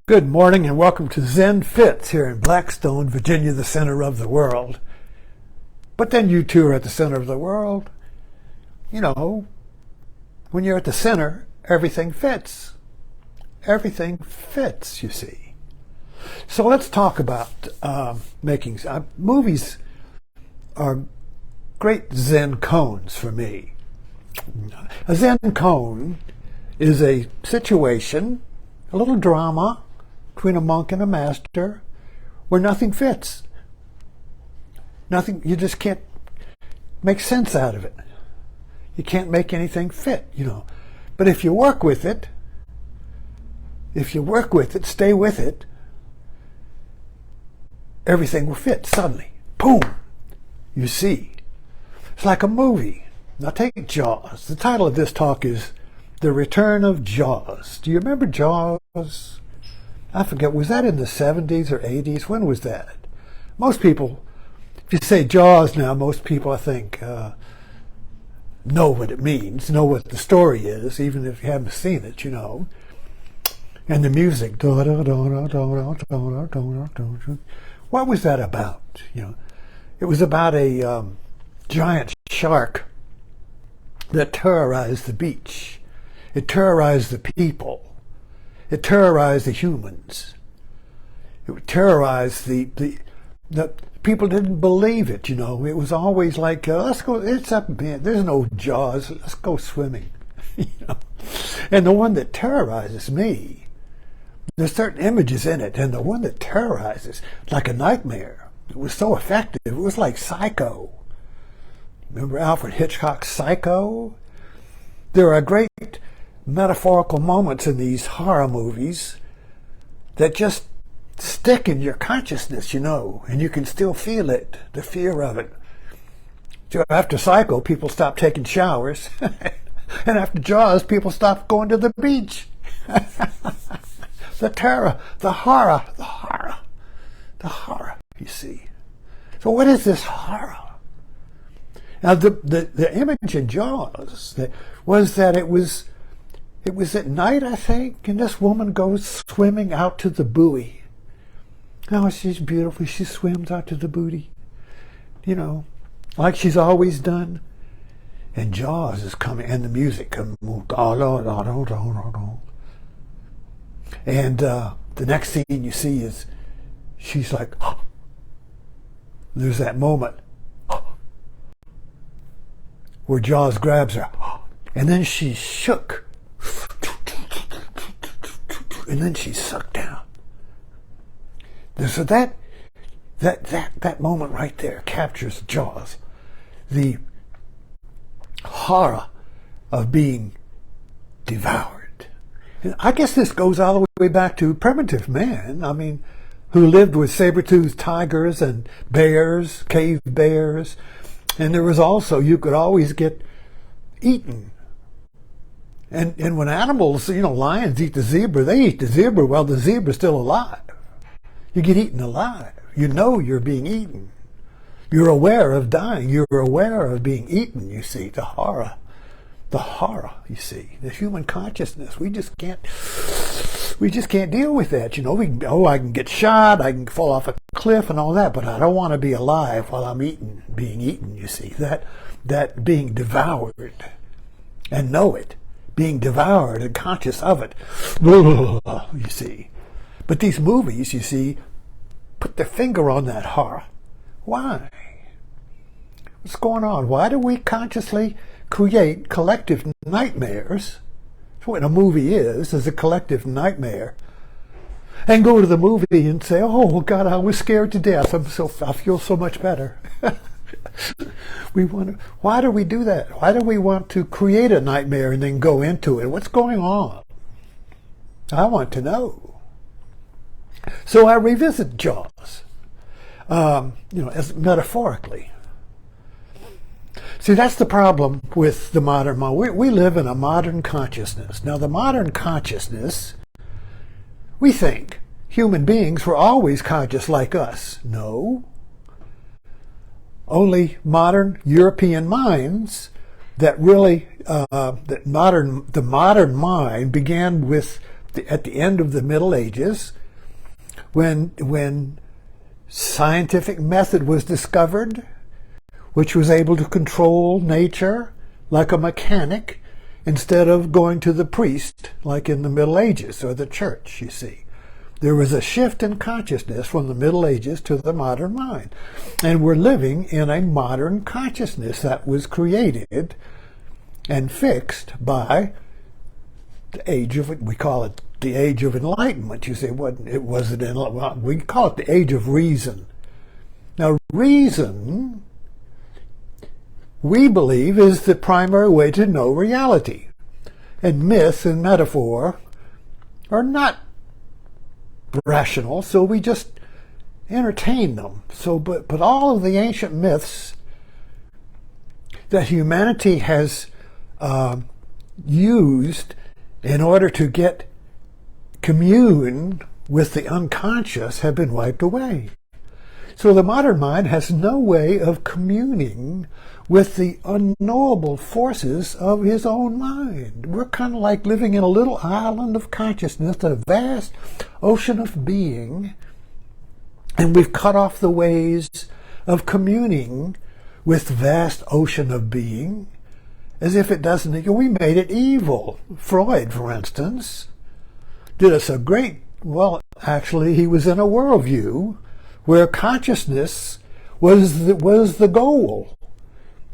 Good morning and welcome to Zen Fits here in Blackstone, Virginia, the center of the world. But then you too are at the center of the world. You know, when you're at the center, everything fits. Everything fits, you see. So let's talk about making movies are great Zen koans for me. A Zen koan is a situation, a little drama between a monk and a master where nothing fits. Nothing, you just can't make sense out of it. You can't make anything fit, you know. But if you work with it, stay with it, everything will fit suddenly. Boom! You see. It's like a movie. Now take Jaws. The title of this talk is The Return of Jaws. Do you remember Jaws? I forget, was that in the 70s or 80s? When was that? Most people, if you say Jaws now, most people, I think, know what it means, know what the story is, even if you haven't seen it, you know. And the music. What was that about? You know, it was about a giant shark that terrorized the beach. It terrorized the people. It terrorized the humans. It terrorized the people didn't believe it, you know. It was always like, let's go, it's up, man, there's no Jaws, let's go swimming. You know? And the one that terrorizes me, there's certain images in it, and the one that terrorizes, like a nightmare, it was so effective. It was like Psycho. Remember Alfred Hitchcock's Psycho? There are great metaphorical moments in these horror movies that just stick in your consciousness, you know, and you can still feel it, the fear of it. So after Psycho, people stopped taking showers, and after Jaws, people stopped going to the beach. The terror, the horror, you see. So what is this horror? Now, the image in Jaws was that it was at night, I think, and this woman goes swimming out to the buoy. Oh, she's beautiful. She swims out to the buoy, you know, like she's always done. And Jaws is coming, and the music comes. And the next scene you see is she's like, oh. There's that moment where Jaws grabs her, and then she's shook. And then she's sucked down. So that moment right there captures Jaws, the horror of being devoured. And I guess this goes all the way back to primitive man. I mean, who lived with saber-toothed tigers and bears, cave bears, and there was also, you could always get eaten. And when animals, you know, lions eat the zebra, they eat the zebra while the zebra's still alive. You get eaten alive. You know you're being eaten. You're aware of dying. You're aware of being eaten, you see. The horror, you see. The human consciousness. We just can't deal with that. You know, I can get shot, I can fall off a cliff and all that, but I don't want to be alive while I'm being eaten, you see. That being devoured and know it. Being devoured and conscious of it, you see. But these movies, you see, put their finger on that horror. Why? What's going on? Why do we consciously create collective nightmares? That's what a movie is a collective nightmare. And go to the movie and say, oh God, I was scared to death. I feel so much better. Why do we do that? Why do we want to create a nightmare and then go into it? What's going on? I want to know. So I revisit Jaws, you know, as metaphorically. See, that's the problem with the modern mind. We live in a modern consciousness. Now, the modern consciousness, we think human beings were always conscious like us. No. Only modern European minds that really, the modern mind began with at the end of the Middle Ages, when scientific method was discovered, which was able to control nature like a mechanic instead of going to the priest like in the Middle Ages or the church, you see. There was a shift in consciousness from the Middle Ages to the modern mind. And we're living in a modern consciousness that was created and fixed by the age of, we call it the age of enlightenment. You say, well, we call it the age of reason. Now, reason, we believe, is the primary way to know reality. And myth and metaphor are not rational, so we just entertain them. So, but all of the ancient myths that humanity has used in order to commune with the unconscious have been wiped away. So the modern mind has no way of communing with the unknowable forces of his own mind. We're kind of like living in a little island of consciousness, a vast ocean of being, and we've cut off the ways of communing with the vast ocean of being, as if it doesn't. We made it evil. Freud, for instance, did us a great, well, actually, he was in a worldview where consciousness was the goal,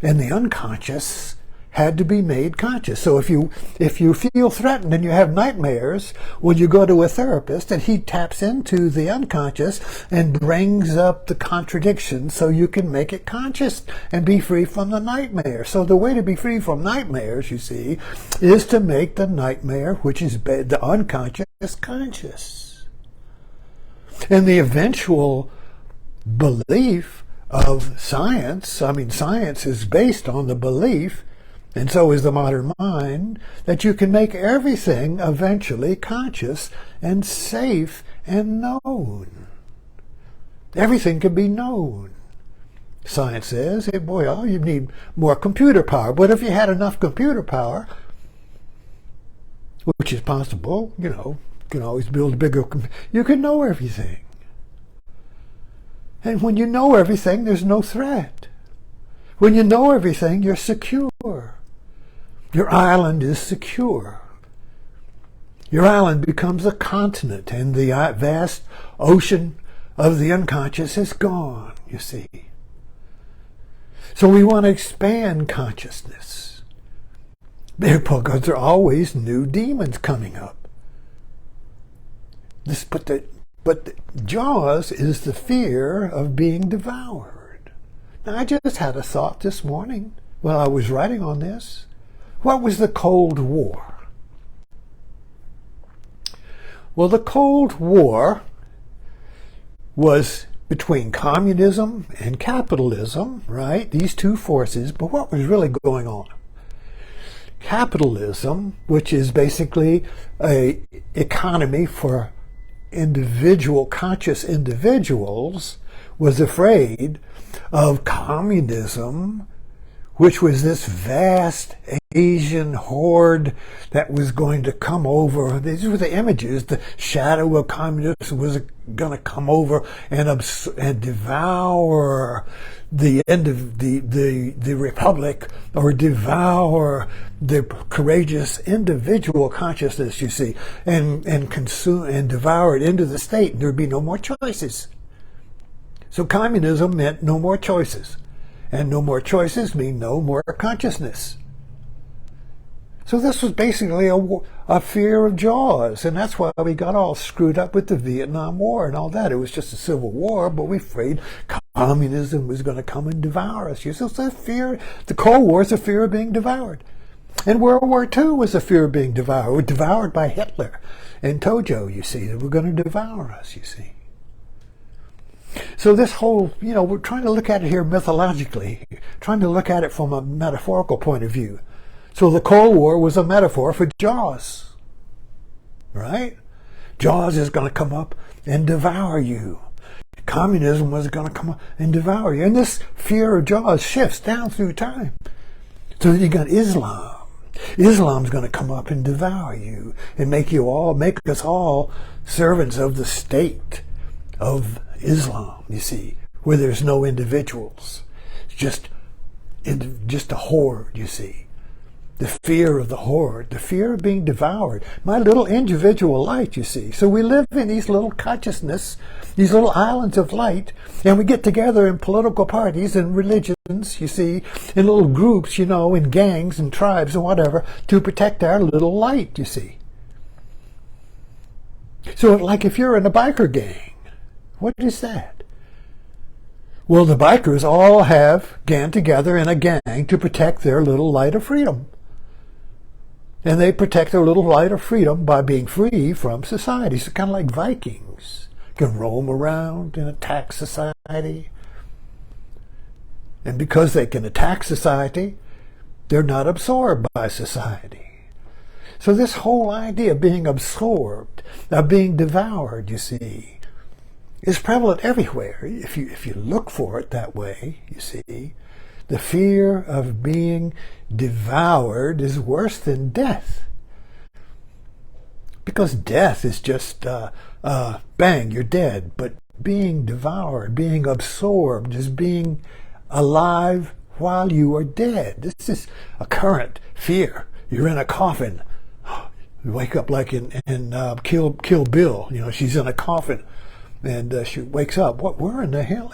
and the unconscious had to be made conscious. So if you feel threatened and you have nightmares, well, you go to a therapist and he taps into the unconscious and brings up the contradiction so you can make it conscious and be free from the nightmare. So the way to be free from nightmares, you see, is to make the nightmare, which is the unconscious, conscious. And the eventual belief of science, I mean, science is based on the belief, and so is the modern mind, that you can make everything eventually conscious and safe and known. Everything can be known. Science says, hey, boy, oh, you need more computer power. But if you had enough computer power, which is possible, you can always build a bigger computer, you can know everything. And when you know everything, there's no threat. When you know everything, you're secure. Your island is secure. Your island becomes a continent, and the vast ocean of the unconscious is gone, you see. So we want to expand consciousness. Because there are always new demons coming up. But Jaws is the fear of being devoured. Now, I just had a thought this morning while I was writing on this. What was the Cold War? Well, the Cold War was between communism and capitalism, right? These two forces. But what was really going on? Capitalism, which is basically an economy for conscious individuals, was afraid of communism, which was this vast Asian horde that was going to come over. These were the images. The shadow of communism was going to come over and devour the end of the republic, or devour the courageous individual consciousness, you see, and consume and devour it into the state. And there'd be no more choices. So communism meant no more choices. And no more choices mean no more consciousness. So this was basically a fear of Jaws, and that's why we got all screwed up with the Vietnam War and all that. It was just a civil war, but we were afraid communism was going to come and devour us. So it's a fear. The Cold War is a fear of being devoured. And World War II was a fear of being devoured. We were devoured by Hitler and Tojo, you see. They were going to devour us, you see. So this whole, we're trying to look at it here mythologically, trying to look at it from a metaphorical point of view. So the Cold War was a metaphor for Jaws, right? Jaws is going to come up and devour you. Communism was going to come up and devour you. And this fear of Jaws shifts down through time. So then you got Islam. Islam's going to come up and devour you and make us all servants of the state of Islam, you see, where there's no individuals. It's just a horde, you see. The fear of the horde, the fear of being devoured. My little individual light, you see. So we live in these little consciousness, these little islands of light, and we get together in political parties and religions, you see, in little groups, you know, in gangs and tribes and whatever, to protect our little light, you see. So like if you're in a biker gang, what is that? Well, the bikers all have gang together in a gang to protect their little light of freedom. And they protect their little light of freedom by being free from society. So kind of like Vikings can roam around and attack society. And because they can attack society, they're not absorbed by society. So this whole idea of being absorbed, of being devoured, you see, is prevalent everywhere. If you look for it that way, you see, the fear of being devoured is worse than death. Because death is just, bang, you're dead. But being devoured, being absorbed, is being alive while you are dead. This is a current fear. You're in a coffin. You wake up like in Kill Bill. You know, she's in a coffin. And she wakes up. What? Where in the hell?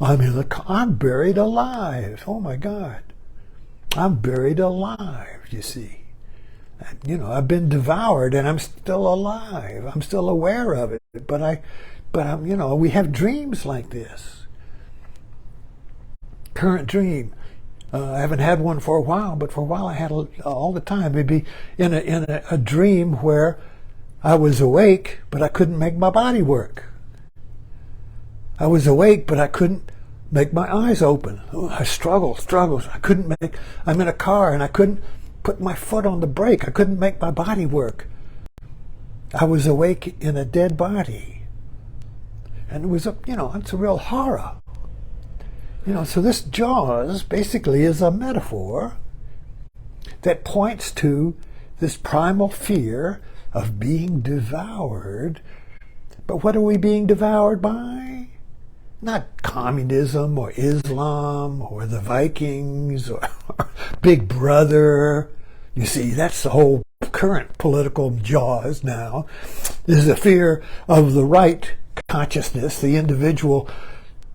I'm buried alive. Oh my God, I'm buried alive. You see, you know, I've been devoured, and I'm still alive. I'm still aware of it. But I'm. You know, we have dreams like this. Current dream. I haven't had one for a while, but for a while I had all the time. Maybe in a dream where I was awake, but I couldn't make my body work. I was awake, but I couldn't make my eyes open. I struggled. I'm in a car and I couldn't put my foot on the brake. I couldn't make my body work. I was awake in a dead body. And it was it's a real horror. You know, so this Jaws basically is a metaphor that points to this primal fear of being devoured. But what are we being devoured by? Not communism or Islam or the Vikings or Big Brother. You see, that's the whole current political Jaws now. Is the fear of the right consciousness, the individual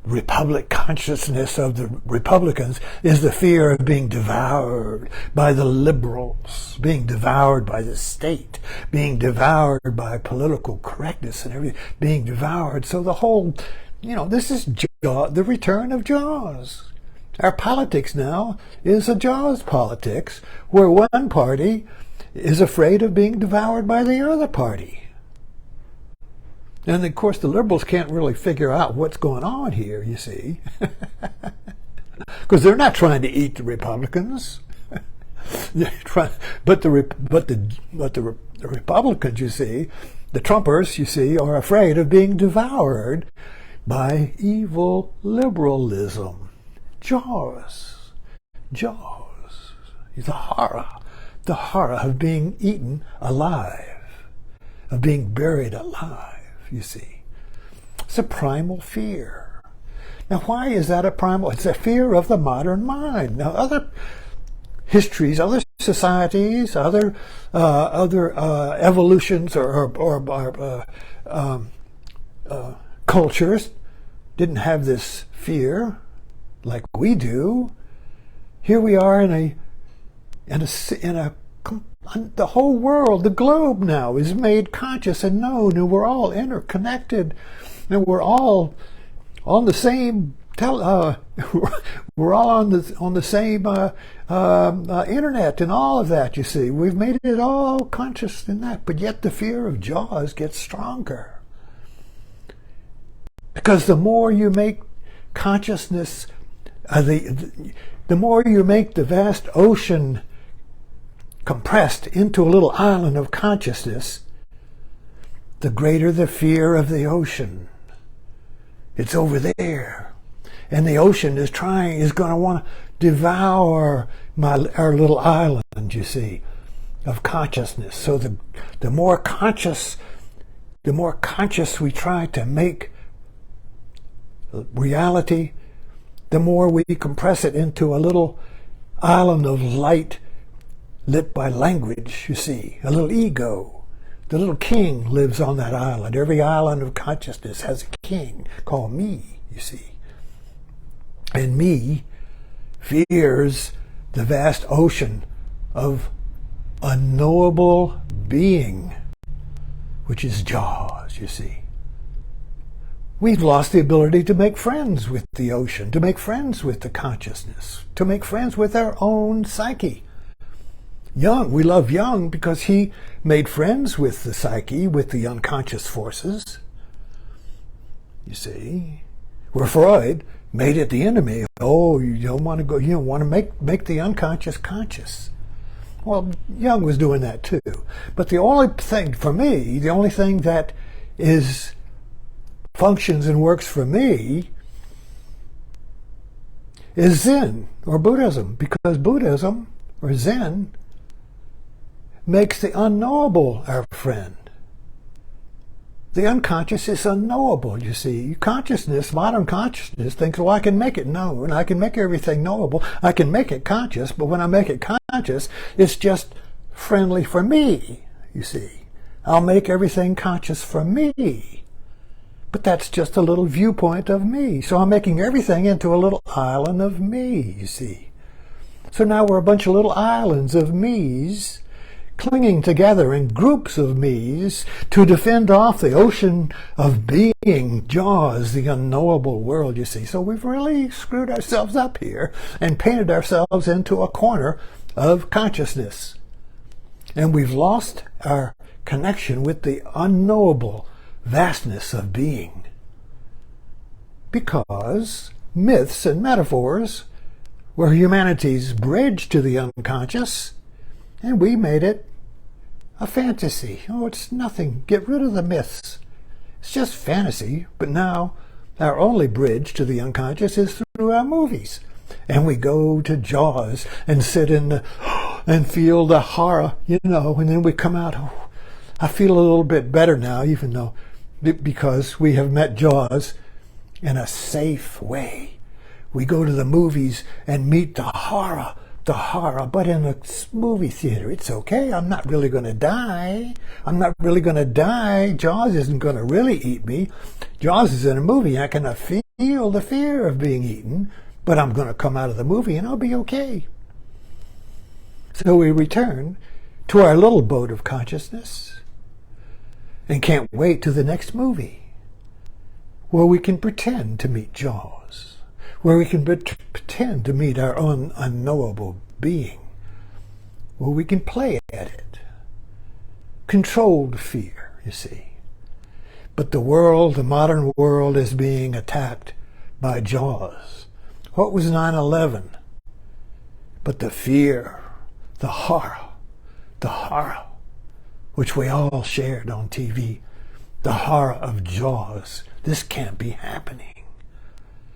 republic consciousness of the Republicans, is the fear of being devoured by the liberals, being devoured by the state, being devoured by political correctness and everything, being devoured. So the whole, this is the return of Jaws. Our politics now is a Jaws politics where one party is afraid of being devoured by the other party. And of course the liberals can't really figure out what's going on here, you see. Because they're not trying to eat the Republicans. But the Republicans, you see, the Trumpers, you see, are afraid of being devoured by evil liberalism. Jaws. The horror of being eaten alive, of being buried alive, you see. It's a primal fear. Now, why is that a primal? It's a fear of the modern mind. Now, other histories, other societies, other evolutions or cultures didn't have this fear like we do. Here we are the whole world, the globe now is made conscious and known, and we're all interconnected, and we're all on the same we're all on the same internet and all of that. You see, we've made it all conscious in that, but yet the fear of Jaws gets stronger, because the more you make consciousness, the more you make the vast ocean compressed into a little island of consciousness, the greater the fear of the ocean. It's over there. And the ocean is going to want to devour our little island. you see, of consciousness. So the more conscious we try to make reality, the more we compress it into a little island of light lit by language, you see, a little ego. The little king lives on that island. Every island of consciousness has a king called me, you see. And me fears the vast ocean of unknowable being, which is Jaws, you see. We've lost the ability to make friends with the ocean, to make friends with the consciousness, to make friends with our own psyche. Jung, we love Jung because he made friends with the psyche, with the unconscious forces. You see, where Freud made it the enemy. Oh, you don't want to go. You don't want to make the unconscious conscious. Well, Jung was doing that too. But the only thing for me, the only thing that functions and works for me is Zen or Buddhism, because Buddhism or Zen makes the unknowable our friend. The unconscious is unknowable, you see. Consciousness, modern consciousness, thinks, well, I can make it known. I can make everything knowable. I can make it conscious, but when I make it conscious, it's just friendly for me, you see. I'll make everything conscious for me. But that's just a little viewpoint of me. So I'm making everything into a little island of me, you see. So now we're a bunch of little islands of me's clinging together in groups of me's to defend off the ocean of being, Jaws, the unknowable world, you see. So we've really screwed ourselves up here and painted ourselves into a corner of consciousness. And we've lost our connection with the unknowable vastness of being. Because myths and metaphors were humanity's bridge to the unconscious, and we made it a fantasy. Oh, it's nothing. Get rid of the myths. It's just fantasy. But now our only bridge to the unconscious is through our movies. And we go to Jaws and sit and feel the horror, and then we come out, oh, I feel a little bit better now, even though, because we have met Jaws in a safe way. We go to the movies and meet the horror, but in a movie theater, it's okay. I'm not really going to die. Jaws isn't going to really eat me. Jaws is in a movie. I can feel the fear of being eaten, but I'm going to come out of the movie and I'll be okay. So we return to our little boat of consciousness and can't wait to the next movie where we can pretend to meet Jaws, where we can pretend to meet our own unknowable being, where we can play at it. Controlled fear, you see. But the modern world is being attacked by Jaws. What was 9/11? But the fear, the horror, which we all shared on TV, the horror of Jaws. This can't be happening.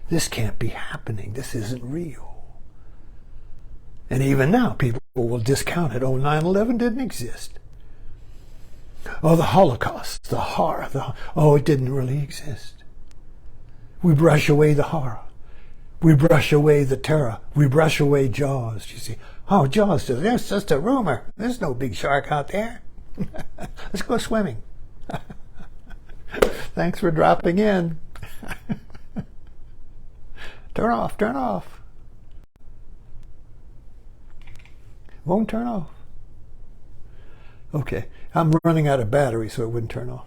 This can't be happening. This isn't real. And even now, people will discount it. Oh, 9/11 didn't exist. Oh, the Holocaust, the horror. Oh, it didn't really exist. We brush away the horror. We brush away the terror. We brush away Jaws, you see. Oh, Jaws, there's just a rumor. There's no big shark out there. Let's go swimming. Thanks for dropping in. Turn off. Won't turn off. Okay, I'm running out of battery, so it wouldn't turn off.